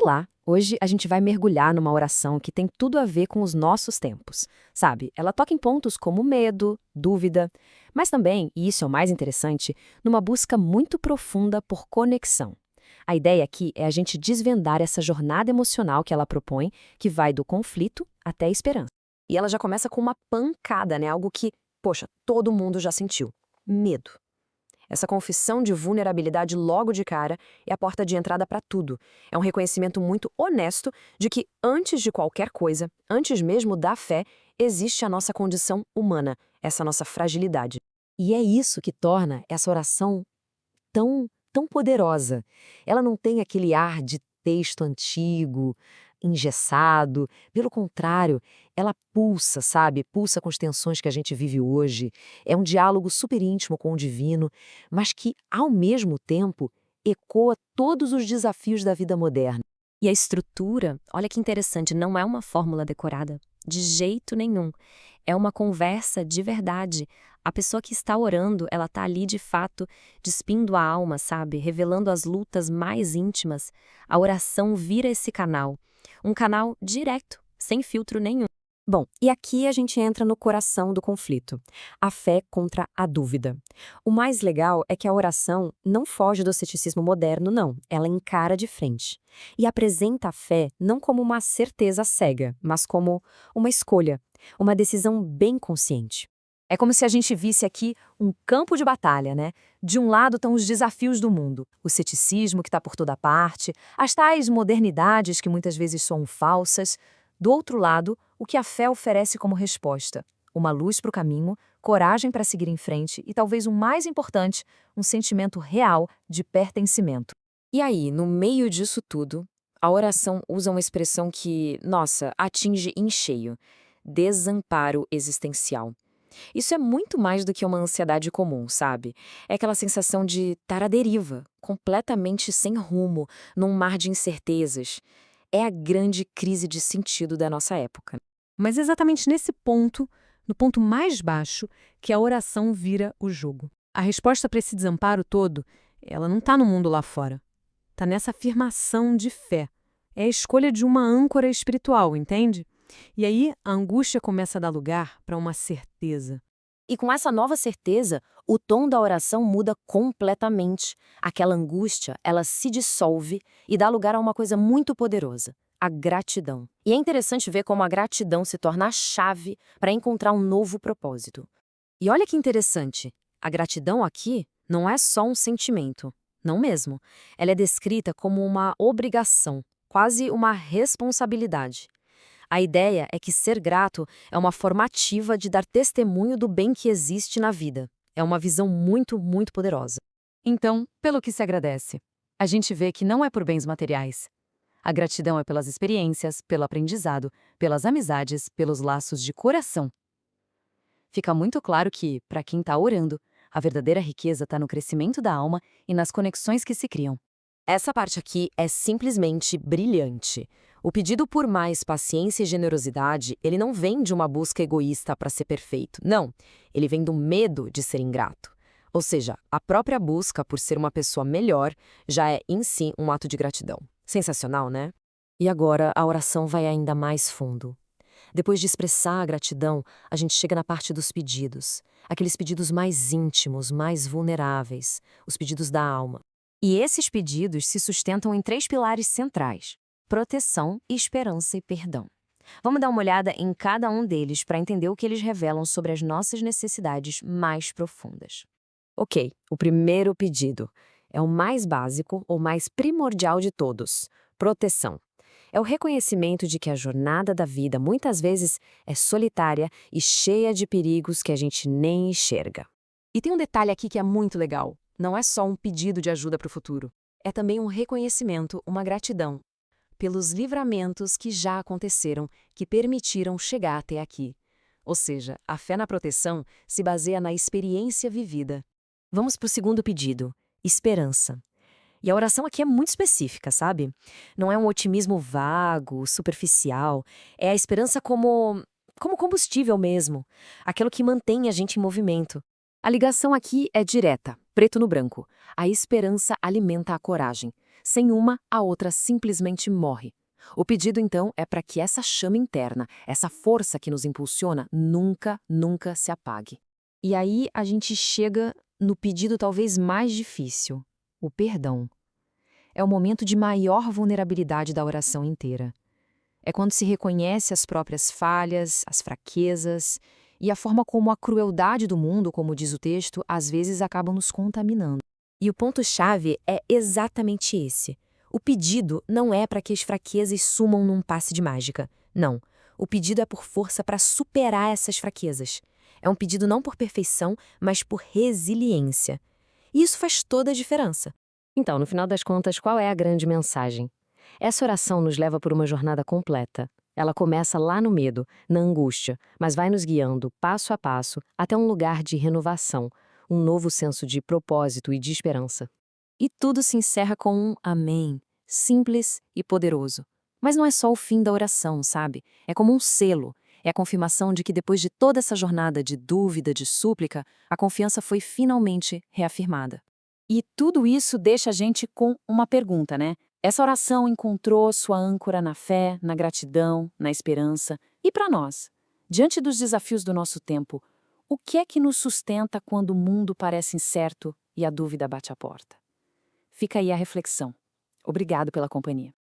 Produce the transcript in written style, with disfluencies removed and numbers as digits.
Olá! Hoje a gente vai mergulhar numa oração que tem tudo a ver com os nossos tempos. Sabe, ela toca em pontos como medo, dúvida, mas também, e isso é o mais interessante, numa busca muito profunda por conexão. A ideia aqui é a gente desvendar essa jornada emocional que ela propõe, que vai do conflito até a esperança. E ela já começa com uma pancada, né? Algo que, poxa, todo mundo já sentiu: medo. Essa confissão de vulnerabilidade logo de cara é a porta de entrada para tudo. É um reconhecimento muito honesto de que, antes de qualquer coisa, antes mesmo da fé, existe a nossa condição humana, essa nossa fragilidade. E é isso que torna essa oração tão poderosa. Ela não tem aquele ar de texto antigo, engessado. Pelo contrário, ela pulsa, sabe? Pulsa com as tensões que a gente vive hoje. É um diálogo super íntimo com o divino, mas que, ao mesmo tempo, ecoa todos os desafios da vida moderna. E a estrutura, olha que interessante, não é uma fórmula decorada, de jeito nenhum. É uma conversa de verdade. A pessoa que está orando, ela está ali de fato, despindo a alma, sabe? Revelando as lutas mais íntimas. A oração vira esse canal. Um canal direto, sem filtro nenhum. Bom, e aqui a gente entra no coração do conflito, a fé contra a dúvida. O mais legal é que a oração não foge do ceticismo moderno, não. Ela encara de frente. E apresenta a fé não como uma certeza cega, mas como uma escolha, uma decisão bem consciente. É como se a gente visse aqui um campo de batalha, né? De um lado estão os desafios do mundo, o ceticismo que está por toda parte, as tais modernidades que muitas vezes são falsas. Do outro lado, o que a fé oferece como resposta: uma luz para o caminho, coragem para seguir em frente e, talvez o mais importante, um sentimento real de pertencimento. E aí, no meio disso tudo, a oração usa uma expressão que, nossa, atinge em cheio: desamparo existencial. Isso é muito mais do que uma ansiedade comum, sabe? É aquela sensação de estar à deriva, completamente sem rumo, num mar de incertezas. É a grande crise de sentido da nossa época. Mas é exatamente nesse ponto, no ponto mais baixo, que a oração vira o jogo. A resposta para esse desamparo todo, ela não está no mundo lá fora. Está nessa afirmação de fé. É a escolha de uma âncora espiritual, entende? E aí a angústia começa a dar lugar para uma certeza. E com essa nova certeza, o tom da oração muda completamente. Aquela angústia, ela se dissolve e dá lugar a uma coisa muito poderosa: a gratidão. E é interessante ver como a gratidão se torna a chave para encontrar um novo propósito. E olha que interessante, a gratidão aqui não é só um sentimento, não mesmo. Ela é descrita como uma obrigação, quase uma responsabilidade. A ideia é que ser grato é uma forma ativa de dar testemunho do bem que existe na vida. É uma visão muito poderosa. Então, pelo que se agradece? A gente vê que não é por bens materiais. A gratidão é pelas experiências, pelo aprendizado, pelas amizades, pelos laços de coração. Fica muito claro que, para quem está orando, a verdadeira riqueza está no crescimento da alma e nas conexões que se criam. Essa parte aqui é simplesmente brilhante. O pedido por mais paciência e generosidade, ele não vem de uma busca egoísta para ser perfeito. Não, ele vem do medo de ser ingrato. Ou seja, a própria busca por ser uma pessoa melhor já é, em si, um ato de gratidão. Sensacional, né? E agora a oração vai ainda mais fundo. Depois de expressar a gratidão, a gente chega na parte dos pedidos. Aqueles pedidos mais íntimos, mais vulneráveis, os pedidos da alma. E esses pedidos se sustentam em 3 pilares centrais: proteção, esperança e perdão. Vamos dar uma olhada em cada um deles para entender o que eles revelam sobre as nossas necessidades mais profundas. Ok, o primeiro pedido é o mais básico ou mais primordial de todos: proteção. É o reconhecimento de que a jornada da vida muitas vezes é solitária e cheia de perigos que a gente nem enxerga. E tem um detalhe aqui que é muito legal. Não é só um pedido de ajuda para o futuro. É também um reconhecimento, uma gratidão pelos livramentos que já aconteceram, que permitiram chegar até aqui. Ou seja, a fé na proteção se baseia na experiência vivida. Vamos para o segundo pedido: esperança. E a oração aqui é muito específica, sabe? Não é um otimismo vago, superficial. É a esperança como combustível mesmo. Aquilo que mantém a gente em movimento. A ligação aqui é direta: Preto no branco. A esperança alimenta a coragem. Sem uma, a outra simplesmente morre. O pedido, então, é para que essa chama interna, essa força que nos impulsiona, nunca, nunca se apague. E aí a gente chega no pedido talvez mais difícil, o perdão. É o momento de maior vulnerabilidade da oração inteira. É quando se reconhece as próprias falhas, as fraquezas e a forma como a crueldade do mundo, como diz o texto, às vezes acabam nos contaminando. E o ponto-chave é exatamente esse. O pedido não é para que as fraquezas sumam num passe de mágica. Não. O pedido é por força para superar essas fraquezas. É um pedido não por perfeição, mas por resiliência. E isso faz toda a diferença. Então, no final das contas, qual é a grande mensagem? Essa oração nos leva por uma jornada completa. Ela começa lá no medo, na angústia, mas vai nos guiando, passo a passo, até um lugar de renovação, um novo senso de propósito e de esperança. E tudo se encerra com um amém, simples e poderoso. Mas não é só o fim da oração, sabe? É como um selo. É a confirmação de que depois de toda essa jornada de dúvida, de súplica, a confiança foi finalmente reafirmada. E tudo isso deixa a gente com uma pergunta, né? Essa oração encontrou sua âncora na fé, na gratidão, na esperança. E para nós, diante dos desafios do nosso tempo, o que é que nos sustenta quando o mundo parece incerto e a dúvida bate à porta? Fica aí a reflexão. Obrigado pela companhia.